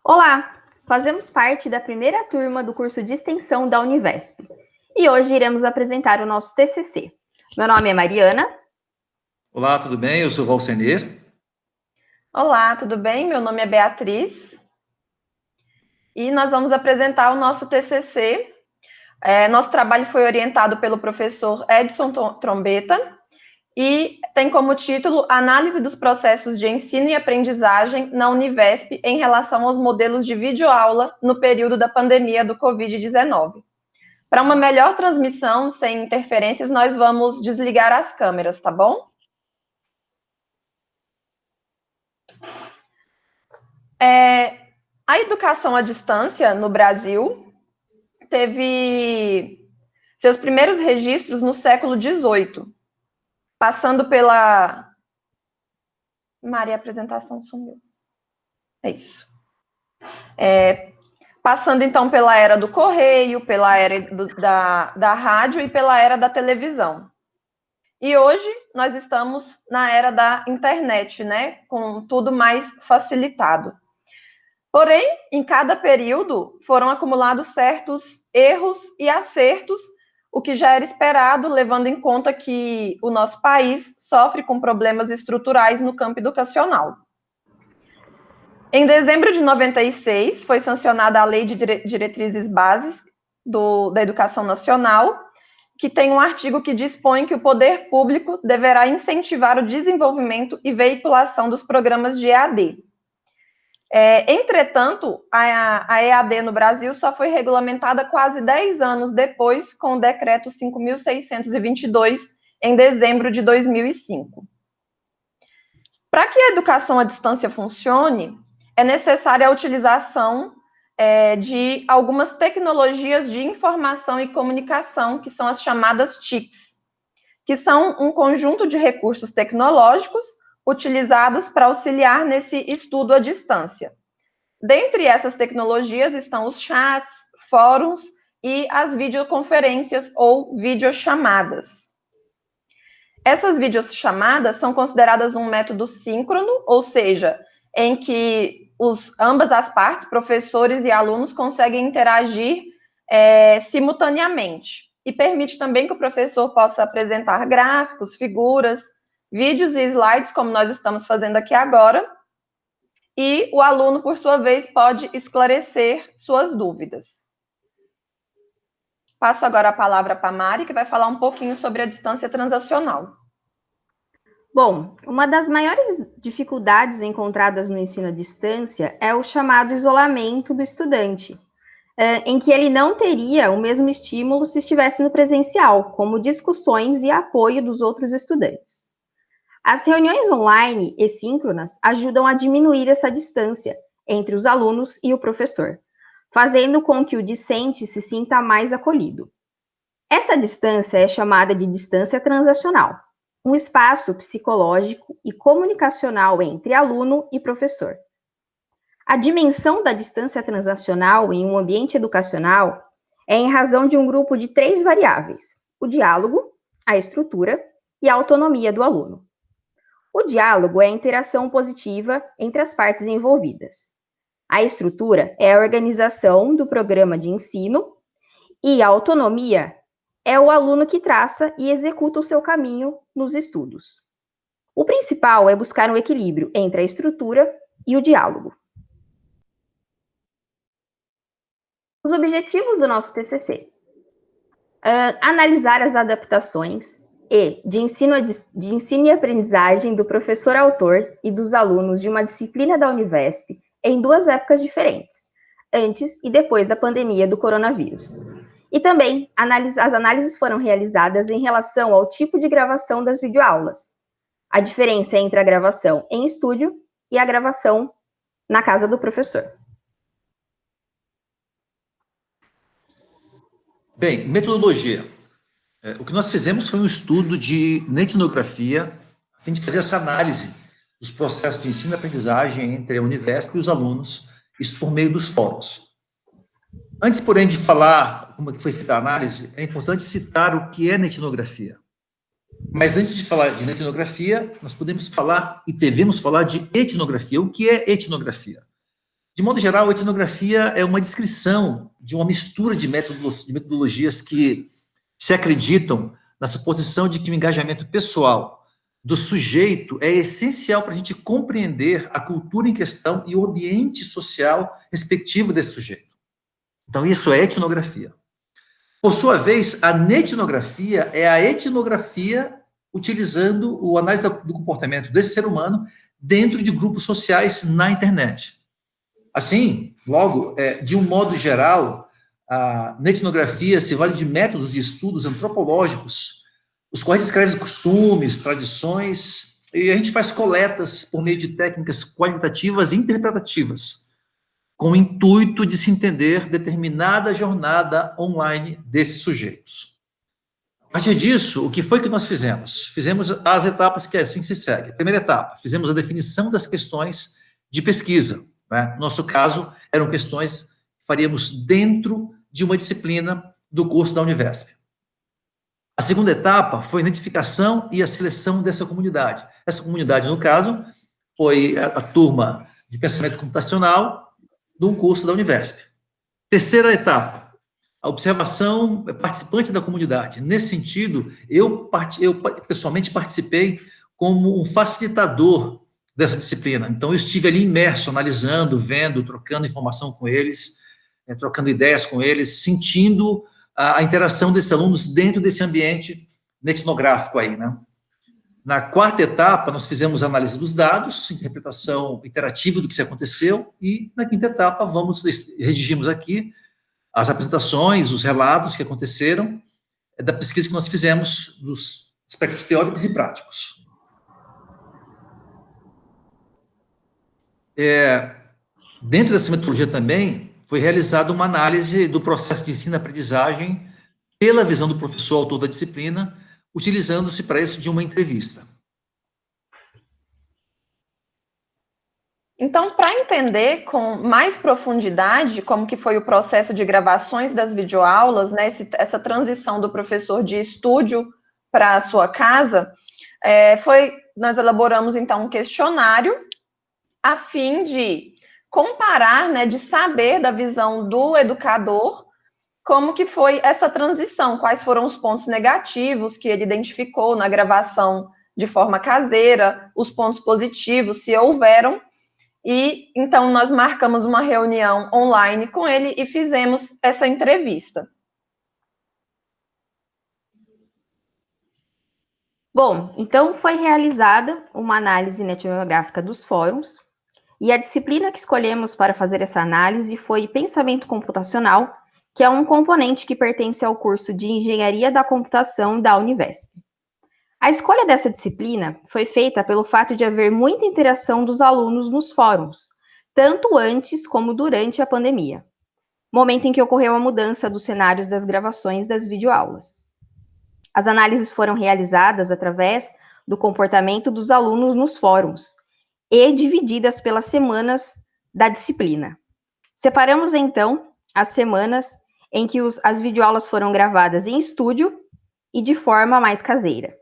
Olá, fazemos parte da primeira turma do curso de extensão da Univesp e hoje iremos apresentar o nosso TCC. Meu nome é Mariana. Olá, tudo bem? Eu sou Valcenir. Olá, tudo bem? Meu nome é Beatriz e nós vamos apresentar o nosso TCC. Nosso trabalho foi orientado pelo professor Edson Trombetta e tem como título Análise dos processos de ensino e aprendizagem na Univesp em relação aos modelos de videoaula no período da pandemia do Covid-19. Para uma melhor transmissão sem interferências, nós vamos desligar as câmeras, tá bom? A educação à distância no Brasil teve seus primeiros registros no século XVIII, passando pela... Maria, a apresentação sumiu. É isso. Passando, então, pela era do correio, pela era da rádio e pela era da televisão. E hoje nós estamos na era da internet, né? Com tudo mais facilitado. Porém, em cada período foram acumulados certos erros e acertos, o que já era esperado, levando em conta que o nosso país sofre com problemas estruturais no campo educacional. Em dezembro de 96, foi sancionada a Lei de Diretrizes Básicas da Educação Nacional, que tem um artigo que dispõe que o poder público deverá incentivar o desenvolvimento e veiculação dos programas de EAD. Entretanto, a EAD no Brasil só foi regulamentada quase 10 anos depois, com o Decreto 5.622, em dezembro de 2005. Para que a educação à distância funcione, é necessária a utilização de algumas tecnologias de informação e comunicação, que são as chamadas TICs, que são um conjunto de recursos tecnológicos utilizados para auxiliar nesse estudo à distância. Dentre essas tecnologias estão os chats, fóruns e as videoconferências ou videochamadas. Essas videochamadas são consideradas um método síncrono, ou seja, em que ambas as partes, professores e alunos, conseguem interagir simultaneamente. E permite também que o professor possa apresentar gráficos, figuras, vídeos e slides, como nós estamos fazendo aqui agora, e o aluno, por sua vez, pode esclarecer suas dúvidas. Passo agora a palavra para a Mari, que vai falar um pouquinho sobre a distância transacional. Bom, uma das maiores dificuldades encontradas no ensino à distância é o chamado isolamento do estudante, em que ele não teria o mesmo estímulo se estivesse no presencial, como discussões e apoio dos outros estudantes. As reuniões online e síncronas ajudam a diminuir essa distância entre os alunos e o professor, fazendo com que o discente se sinta mais acolhido. Essa distância é chamada de distância transacional, um espaço psicológico e comunicacional entre aluno e professor. A dimensão da distância transacional em um ambiente educacional é em razão de um grupo de 3 variáveis: o diálogo, a estrutura e a autonomia do aluno. O diálogo é a interação positiva entre as partes envolvidas. A estrutura é a organização do programa de ensino e a autonomia é o aluno que traça e executa o seu caminho nos estudos. O principal é buscar um equilíbrio entre a estrutura e o diálogo. Os objetivos do nosso TCC: analisar as adaptações de ensino e aprendizagem do professor-autor e dos alunos de uma disciplina da Univesp em 2 épocas diferentes, antes e depois da pandemia do coronavírus. E também, as análises foram realizadas em relação ao tipo de gravação das videoaulas, a diferença entre a gravação em estúdio e a gravação na casa do professor. Bem, metodologia. O que nós fizemos foi um estudo na etnografia, a fim de fazer essa análise dos processos de ensino e aprendizagem entre a Univesp e os alunos, isso por meio dos fóruns. Antes, porém, de falar como foi feita a análise, é importante citar o que é na etnografia. Mas antes de falar de etnografia, nós podemos falar e devemos falar de etnografia. O que é etnografia? De modo geral, a etnografia é uma descrição de uma mistura de metodologias que se acreditam na suposição de que o engajamento pessoal do sujeito é essencial para a gente compreender a cultura em questão e o ambiente social respectivo desse sujeito. Então, isso é etnografia. Por sua vez, a netnografia é a etnografia utilizando o análise do comportamento desse ser humano dentro de grupos sociais na internet. Assim, logo, de um modo geral, a etnografia se vale de métodos e estudos antropológicos, os quais descrevem costumes, tradições, e a gente faz coletas por meio de técnicas qualitativas e interpretativas, com o intuito de se entender determinada jornada online desses sujeitos. A partir disso, o que foi que nós fizemos? Fizemos as etapas que assim se segue. Primeira etapa, fizemos a definição das questões de pesquisa. Né? No nosso caso, eram questões que faríamos dentro de uma disciplina do curso da Univesp. A segunda etapa foi a identificação e a seleção dessa comunidade. Essa comunidade, no caso, foi a turma de pensamento computacional do curso da Univesp. Terceira etapa, a observação participante da comunidade. Nesse sentido, eu pessoalmente participei como um facilitador dessa disciplina. Então, eu estive ali imerso, analisando, vendo, trocando informação com eles, trocando ideias com eles, sentindo a interação desses alunos dentro desse ambiente etnográfico aí, né? Na quarta etapa, nós fizemos análise dos dados, interpretação interativa do que se aconteceu, e na quinta etapa, redigimos aqui as apresentações, os relatos que aconteceram da pesquisa que nós fizemos dos aspectos teóricos e práticos. Dentro dessa metodologia também, foi realizada uma análise do processo de ensino-aprendizagem pela visão do professor autor da disciplina, utilizando-se para isso de uma entrevista. Então, para entender com mais profundidade como que foi o processo de gravações das videoaulas, né, essa transição do professor de estúdio para a sua casa, nós elaboramos, então, um questionário a fim de comparar, né, de saber da visão do educador como que foi essa transição, quais foram os pontos negativos que ele identificou na gravação de forma caseira, os pontos positivos, se houveram, e então nós marcamos uma reunião online com ele e fizemos essa entrevista. Bom, então foi realizada uma análise etnográfica dos fóruns, e a disciplina que escolhemos para fazer essa análise foi Pensamento Computacional, que é um componente que pertence ao curso de Engenharia da Computação da Univesp. A escolha dessa disciplina foi feita pelo fato de haver muita interação dos alunos nos fóruns, tanto antes como durante a pandemia, momento em que ocorreu a mudança dos cenários das gravações das videoaulas. As análises foram realizadas através do comportamento dos alunos nos fóruns e divididas pelas semanas da disciplina. Separamos, então, as semanas em que as videoaulas foram gravadas em estúdio e de forma mais caseira.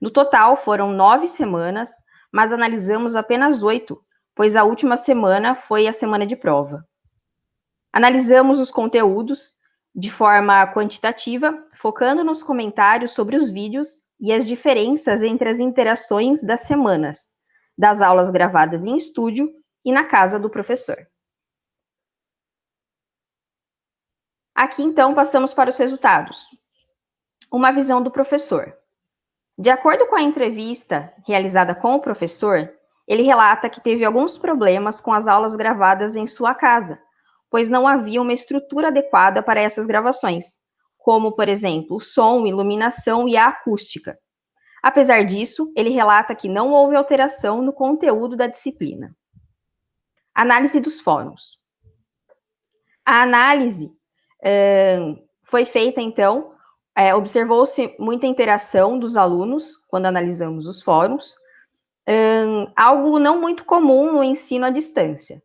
No total, foram 9 semanas, mas analisamos apenas 8, pois a última semana foi a semana de prova. Analisamos os conteúdos de forma quantitativa, focando nos comentários sobre os vídeos e as diferenças entre as interações das semanas, das aulas gravadas em estúdio e na casa do professor. Aqui, então, passamos para os resultados. Uma visão do professor. De acordo com a entrevista realizada com o professor, ele relata que teve alguns problemas com as aulas gravadas em sua casa, pois não havia uma estrutura adequada para essas gravações, como, por exemplo, o som, iluminação e a acústica. Apesar disso, ele relata que não houve alteração no conteúdo da disciplina. Análise dos fóruns. A análise foi feita, então, observou-se muita interação dos alunos quando analisamos os fóruns, algo não muito comum no ensino à distância,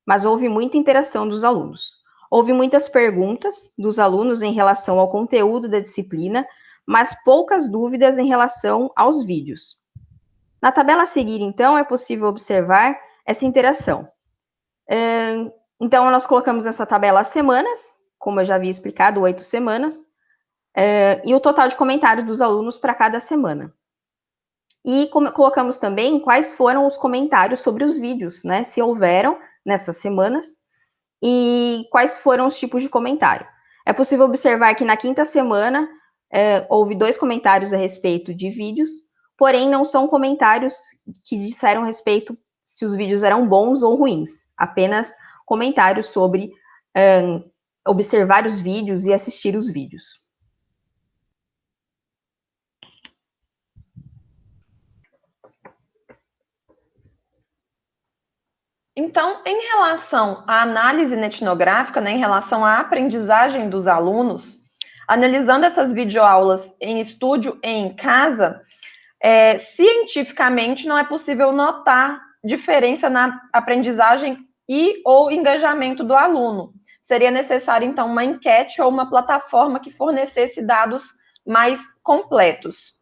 mas houve muita interação dos alunos. Houve muitas perguntas dos alunos em relação ao conteúdo da disciplina, mas poucas dúvidas em relação aos vídeos. Na tabela a seguir, então, é possível observar essa interação. Então, nós colocamos nessa tabela as semanas, como eu já havia explicado, 8 semanas, e o total de comentários dos alunos para cada semana. E colocamos também quais foram os comentários sobre os vídeos, né? Se houveram nessas semanas, e quais foram os tipos de comentário. É possível observar que na quinta semana houve 2 comentários a respeito de vídeos, porém não são comentários que disseram respeito se os vídeos eram bons ou ruins, apenas comentários sobre observar os vídeos e assistir os vídeos. Então, em relação à análise etnográfica, né, em relação à aprendizagem dos alunos, analisando essas videoaulas em estúdio e em casa, cientificamente não é possível notar diferença na aprendizagem e ou engajamento do aluno. Seria necessário, então, uma enquete ou uma plataforma que fornecesse dados mais completos.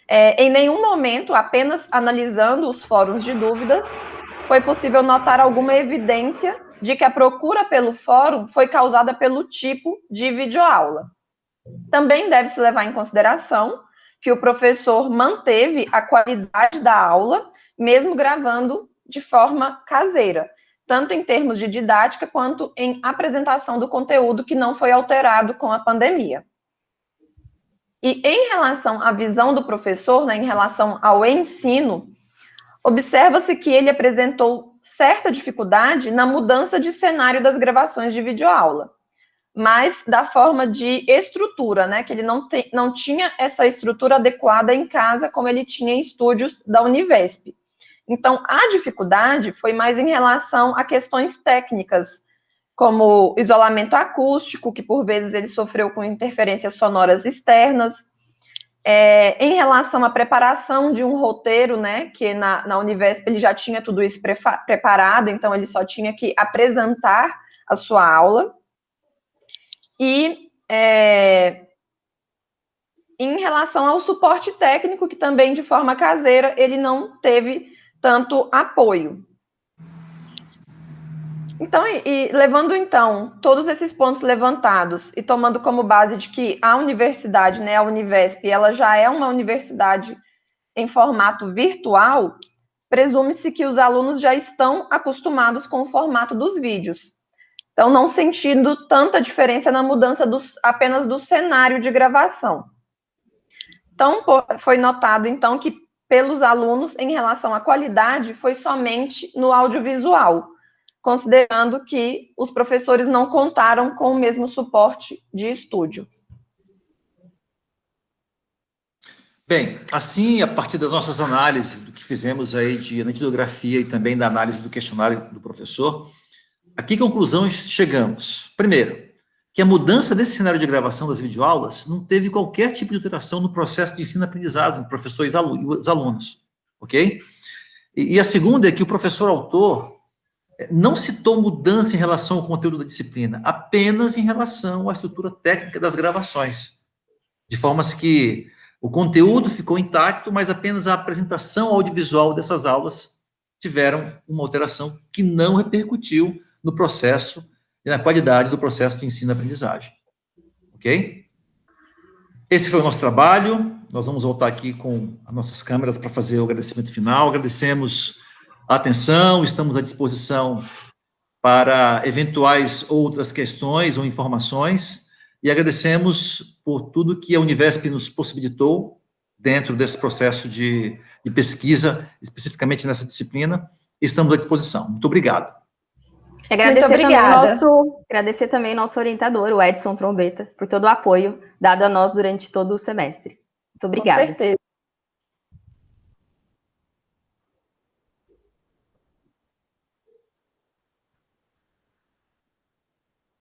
Em nenhum momento, apenas analisando os fóruns de dúvidas, foi possível notar alguma evidência de que a procura pelo fórum foi causada pelo tipo de videoaula. Também deve-se levar em consideração que o professor manteve a qualidade da aula, mesmo gravando de forma caseira, tanto em termos de didática quanto em apresentação do conteúdo, que não foi alterado com a pandemia. E em relação à visão do professor, né, em relação ao ensino, observa-se que ele apresentou certa dificuldade na mudança de cenário das gravações de videoaula, mas da forma de estrutura, né, que ele não tinha essa estrutura adequada em casa, como ele tinha em estúdios da Univesp. Então, a dificuldade foi mais em relação a questões técnicas, como isolamento acústico, que por vezes ele sofreu com interferências sonoras externas, em relação à preparação de um roteiro, né, que na Univesp ele já tinha tudo isso preparado, então ele só tinha que apresentar a sua aula. E em relação ao suporte técnico, que também de forma caseira ele não teve tanto apoio. Então, levando então todos esses pontos levantados e tomando como base de que a universidade, né, a Univesp, ela já é uma universidade em formato virtual, presume-se que os alunos já estão acostumados com o formato dos vídeos. Então, não sentindo tanta diferença na mudança apenas do cenário de gravação. Então, foi notado, então, que pelos alunos, em relação à qualidade, foi somente no audiovisual, considerando que os professores não contaram com o mesmo suporte de estúdio. Bem, assim, a partir das nossas análises, do que fizemos aí de etnografia e também da análise do questionário do professor, a que conclusões chegamos? Primeiro, que a mudança desse cenário de gravação das videoaulas não teve qualquer tipo de alteração no processo de ensino-aprendizagem do professor e os alunos, ok? E a segunda é que o professor autor não citou mudança em relação ao conteúdo da disciplina, apenas em relação à estrutura técnica das gravações, de forma que o conteúdo ficou intacto, mas apenas a apresentação audiovisual dessas aulas tiveram uma alteração que não repercutiu no processo e na qualidade do processo de ensino-aprendizagem. Ok? Esse foi o nosso trabalho. Nós vamos voltar aqui com as nossas câmeras para fazer o agradecimento final. Agradecemos a atenção, estamos à disposição para eventuais outras questões ou informações, e agradecemos por tudo que a Univesp nos possibilitou dentro desse processo de pesquisa, especificamente nessa disciplina. Estamos à disposição. Muito obrigado. Agradecer também nosso orientador, o Edson Trombeta, por todo o apoio dado a nós durante todo o semestre. Muito obrigada. Com certeza.